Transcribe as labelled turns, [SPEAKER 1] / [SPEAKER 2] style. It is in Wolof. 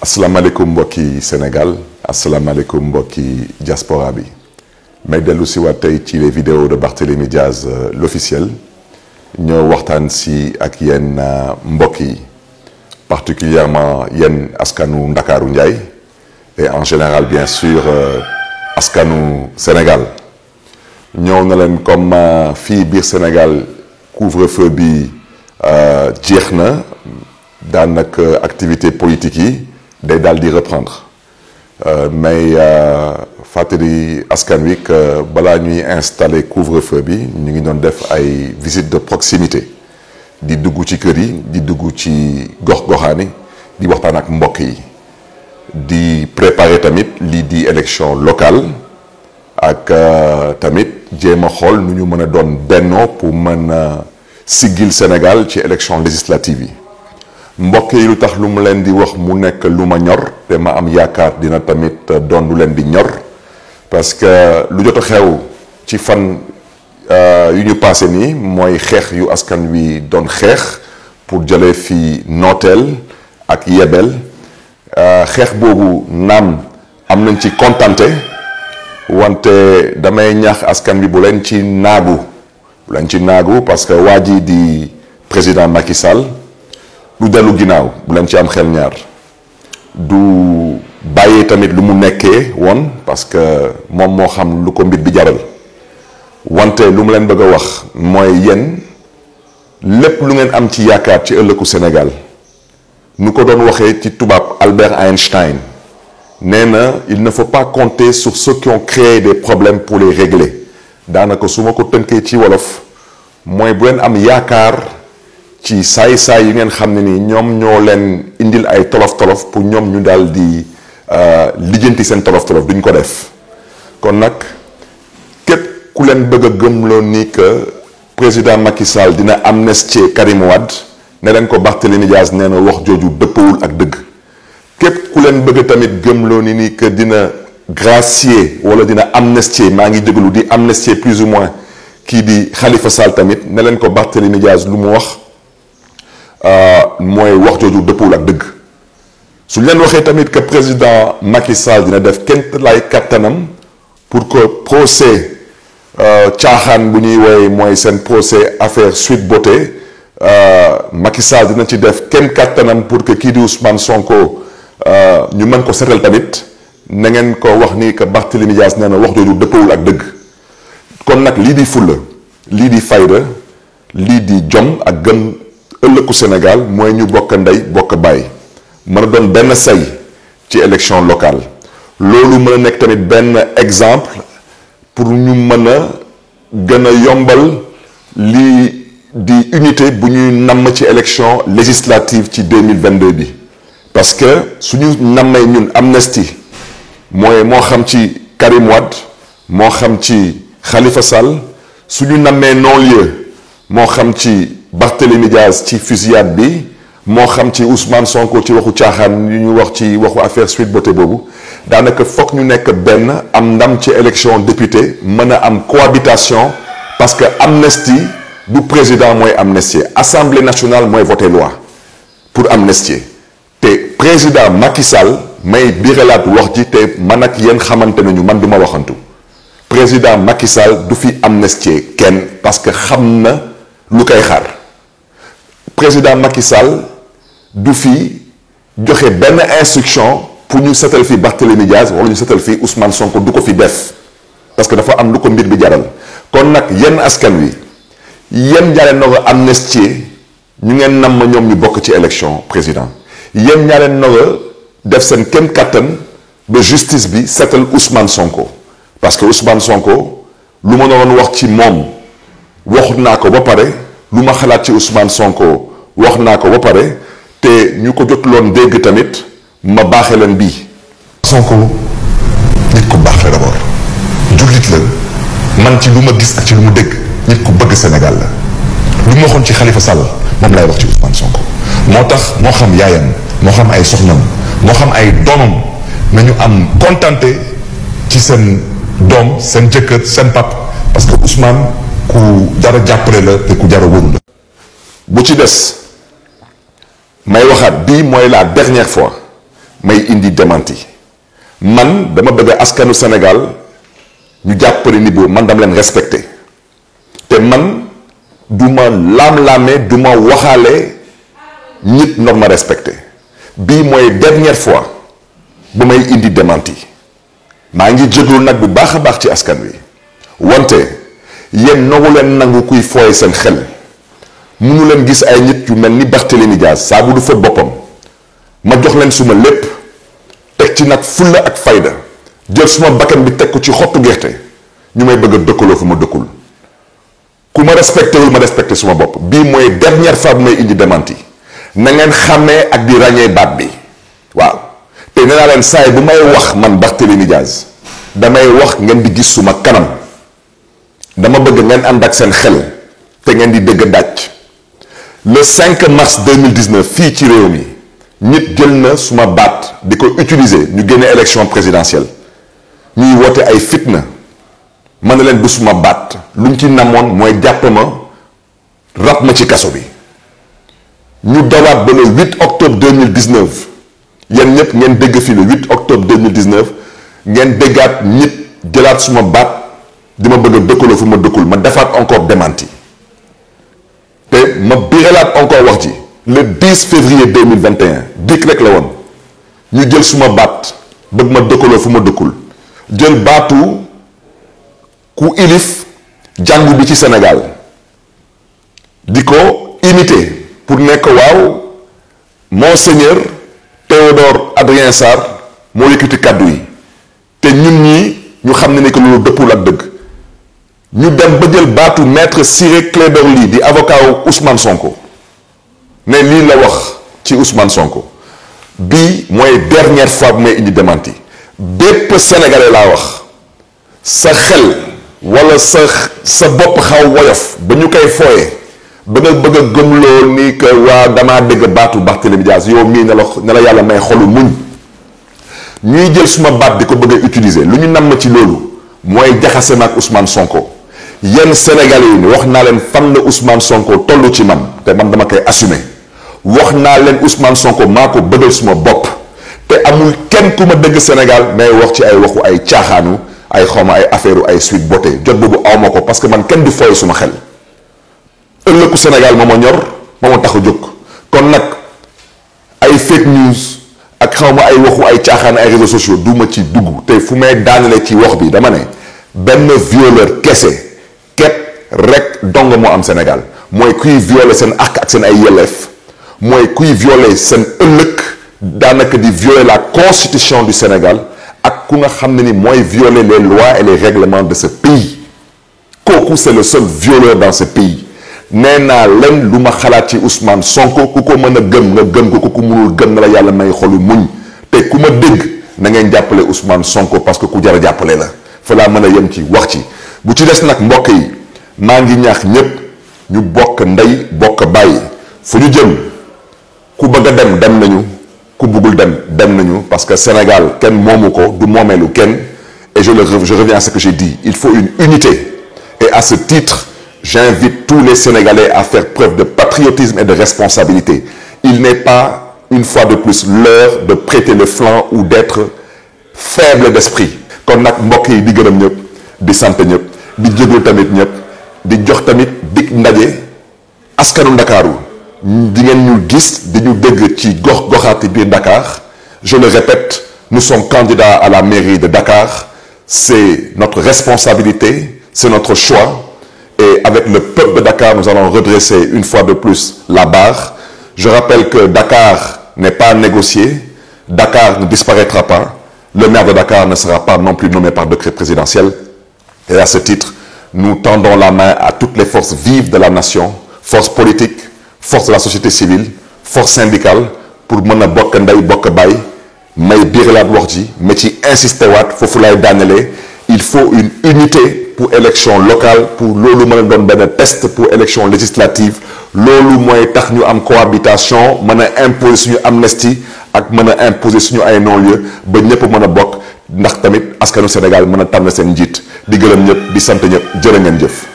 [SPEAKER 1] asalaamaaleykum mbokki Sénégal asalaamaaleykum mbokki diaspora bi may dellu si waat tey ci les vidéos de Barthélémy Diaz l'officiel ñoo waxtaan si ak yéen mbokk yi particulièrement yéen askanu Ndakaaru Njaay et en général bien sûr askanu Sénégal ñëw na leen comme fii biir Sénégal couvre-feu bi jeex na daanaka activité politique yi day daal di reprendre mais fàttali askan wi que balaa ñuy installer couvre-feu bi ñu ngi doon def ay visite de proximité di dugg ci kër yi di dugg ci gox-goxaani di waxtaan ak mbokk yi di préparer tamit lii di élection locale ak tamit jéem a xool nu ñu mën a doon bennoo pour mën a siggil Sénégal ci élection législative yi. mbokk yi lu tax lu mu leen di wax mu nekk lu ma ñor te ma am yaakaar dina tamit doon lu leen di ñor parce que lu jot a xew ci fan yu ñu passé nii mooy xeex yu askan wi doon xeex pour jëlee fi nooteel ak yebel xeex boobu naam am nañ ci kontante wante damay ñaax askan wi bu leen ci naagu parce que waa ji di président Macky Sall du dellu ginnaaw bu leen ci am xel ñaar du bàyyee tamit lu mu nekkee woon parce que moom moo xam lu ko mbir bi jaral wante lu mu leen bëgg a wax mooy yéen lépp lu ngeen am ci yaakaar ci ëllëgu Sénégal nu ko doon waxee ci tubaab Albert Einstein nee na il ne faut pas compter sur ceux qui ont créé des problèmes pour les régler daanaka su ma ko tënkee ci wolof mooy bu leen am yaakaar ci saay-saay yu ngeen xam ne ni ñoom ñoo leen indil ay tolof-tolof pour ñoom ñu daal di lijjanti seen tolof-tolof duñ ko def kon nag képp ku leen bëgg a gëmloo ni que président Macky Sall dina amnistier Karim Wade ne leen ko Barthélémy Diaz nee na wax jooju dëppawul ak dëgg képp ku leen bëgg tamit gëmloo ni que dina gracier wala dina amnistier maa ngi jégalu di amnistier plus ou moins kii di Khalifa Sall tamit ne leen ko Barthélémy Diaz lu mu wax mooy wax jooju dëppul ak dëgg su leen waxee tamit que président Macky Sall dina def kenn lay kattanam pour que procès caaxaan bu ñuy woowee mooy seen procès affaire Sweet Beauté Macky Sall dina ci def kenn kattanam pour que kii di Ousmane Sonko ñu mën ko setal tamit na ngeen ko wax ni que Barthélémy Diaz nee na wax jooju dëppawul ak dëgg kon nag lii di fulla lii di fayda lii di jom ak gëm ëllëgu Sénégal mooy ñu bokk ndey bokk baay mën a doon benn say ci élection locale loolu mën a nekk tamit benn exemple pour ñu mën a gën a yombal lii di unité bu ñuy namm ci élection législative ci 2022 bi parce que suñu nammee ñun amnistie mooy moo xam ci Karim Wade moo xam ci Khalifa Sall suñu nammee non-lieu moo xam ci Barthélémy Diaz ci fusillade bi moo xam ci Ousmane Sonko ci waxu caaxaan yu ñu wax ci waxu affaire Sweet Beauté boobu daanaka foog ñu nekk benn am ndam ci élection député mën a am cohabitation parce que amnistie du président mooy amnistier assemblée nationale mooy voter loi pour amnistier te président Macky Sall may biralaat wax ji te man ak yéen xamante nañu man du ma waxantu président Macky Sall du fi amnistier kenn parce que xam na lu koy xaar président Macky Sall du fi joxe benn instruction pour ñu setal fi Barthélémy Diaz wala ñu setal fi Ousmane Sonko du ko fi def parce que dafa am lu ko mbir bi jaral kon nag yenn askan wi yéen ñaa leen nar a amnistier ñu ngeen nam ma ñoom ñu bokk ci élection président yéen ñaa leen nar a def seen kenn kattan ba justice bi setal Ousmane Sonko parce que Ousmane Sonko lu ma doon wax ci moom waxut naa ko ba pare lu ma xalaat ci Ousmane Sonko wax naa ko ba pare te ñu ko jotloon dégg tamit ma baaxee leen bii. Sonko nit ku baax la d'abord jullit la man ci lu ma gis ak ci lu mu dégg nit ku bëgg Sénégal la lu ma waxoon ci Khalifa Sall moom lay wax ci Ousmane Sonko moo tax moo xam yaayam moo xam ay soxnam moo xam ay doomam nañu am kontante ci seen doom seen jëkkër seen pap parce que Ousmane ku dara jàppale la te ku dara wóoru la bu ci des may waxaat bii mooy la dernière fois may indi démenti man dama bëgg askanu Sénégal ñu jàppale ni boobu man dama leen respecté te man du ma laam-laame du ma waxaale nit nor ma respecté bii mooy dernière fois bu may indi démenti maa ngi jéglu nag bu baax a baax ci askan wi wante yéen noogu leen nangu kuy fooye seen xel munu leen gis ay nit yu mel ni Barthélémy Dias saa bu du fa boppam ma jox leen suma lépp teg ci nag fulla ak fayda jël suma bakkan bi teg ko ci xottu gerte ñu may bëgg a dëkkaloo fu ma dëkkul ku ma respecté wul ma respecté suma bopp bii mooy dernière fois bu may indi démenti na ngeen xàmmee ak di ràññee baat bi waaw te nee naa leen saay bu may wax man Barthélémy Dias damay wax ngeen di gis suma kanam dama bëgg ngeen ànd ak seen xel te ngeen di dëgg dàcc le 5 mars 2019 fii ci réew mi nit jël na suma baat di ko utiliser ñu génne élection présidentielle ñuy woote ay fitna man na leen du suma baat lu ñu ci namoon mooy jàpp ma rab ma ci kaso bi ñu dawaat ba le 8 octobre 2019 yéen ñëpp ngeen dégg fii le 8 octobre 2019 ngeen déggaat nit jëlaat suma baat di ma bëgg a dëkkaloo fu ma dëkkul ma defaat encore démenti te ma biralaat encore wax ji le 10 février 2021 dik rek la woon ñu jël suma baat bëgg ma dëkkaloo fu ma dëkkul jël baatu ku ilif jàngu bi ci Sénégal di ko imiter pour nekk waaw Monseigneur Théodore Adrien Sarr moo yëkkati kàddu yi te ñun ñii ñu xam ne ni que loolu dëppul ak dëgg ñu dem ba jël baatu maître Ciré Clédor Ly di avocat wu Ousmane Sonko ne lii la wax ci Ousmane Sonko bii mooy dernière fois bu may indi démenti bépp sénégalais laa wax sa xel wala sa bopp xaw woyof ba ñu koy fooyee ba nga bëgg a gëmloo ni que waa damaa dégg baatu Barthélémy Dias yow mii ne la yàlla may xolu muñ ñuy jël suma baat di ko bëgg a utiliser lu ñu namm ci loolu mooy jaxase ma ak Ousmane Sonko yenn sénégalais yi ni wax naa leen fan la Ousmane Sonko toll ci man te man dama koy assumer wax naa leen Ousmane Sonko maa ko bëggal suma bopp te amul kenn ku ma dëgg Sénégal may wax ci ay waxu ay caaxaanu ay xawma ay affaire ay suite beauté jot boobu awma ko parce que man kenn du fooy suma xel ëllëgu Sénégal moo ma ñor moo ma tax a jóg kon nag ay fake news ak xawma ay waxu ay caaxaan ay réseaux sociaux du ma ci dugg te fu may daanale ci wax bi dama ne benn violeur kese képp rek dong moo am Sénégal mooy kuy violer seen àq ak seen ay yelleef mooy kuy violer seen ëllëg daanaka di violer la constitution du Sénégal ak ku nga xam ne ni mooy violer les lois et les règlements de ce pays kooku c'est le seul violeur dans ce pays nee naa leen lu ma xalaat ci Ousmane Sonko ku ko mën a gëm nga gëm ko ku ko mënul gëm na la yàlla may xolu muñ te ku ma dégg na ngeen jàppale Ousmane Sonko parce que ku jar a jàppale la fa laa mën a yem ci wax ci bu ci des nag mbokk yi maa ngi ñaax ñépp ñu bokk ndey bokk bàyyi fu ñu jëm ku bëgg a dem nañu ku bëggul dem nañu parce que Sénégal kenn moomu ko du moomeelu kenn et je reviens à ce que j'ai dit il faut une unité et à ce titre j'invite tous les Sénégalais à faire preuve de patriotisme et de responsabilité il n'est pas une fois de plus l'heure de prêter le flanc ou d'être faible d'esprit kon nag mbokk yi di gërëm ñëpp di sant ñëpp di jégul tamit ñëpp di jox tamit dig ndaje askanu Ndakaaru di ngeen ñu gis di ñu dégg ci gox-goxaati biir Dakar je le répète nous sommes candidats à la mairie de Dakar c'est notre responsabilité c'est notre choix et avec le peuple de Dakar nous allons redresser une fois de plus la barre je rappelle que Dakar n'est pas négocié Dakar ne disparaîtra pas le maire de Dakar ne sera pas non plus nommé par décret présidentiel et à ce titre nous tendons la main à toutes les forces vives de la nation forces politiques force de la société civile force syndicale pour mën a bokk ndey bokk baay may biiralaat wax ji mais ci insister waat foofu lay daanelee il faut une unité pour élection locale pour loolu mën a doon benn test pour élection législative loolu mooy tax ñu am cohabitation mën a imposer suñu amnistie ak mën a imposer suñu ay non-lieu ba ñëpp mën a bokk ndax tamit askanu Sénégal mën a tànn seen njiit di gërëm ñëpp di sant ñëpp jërë ngeen jëf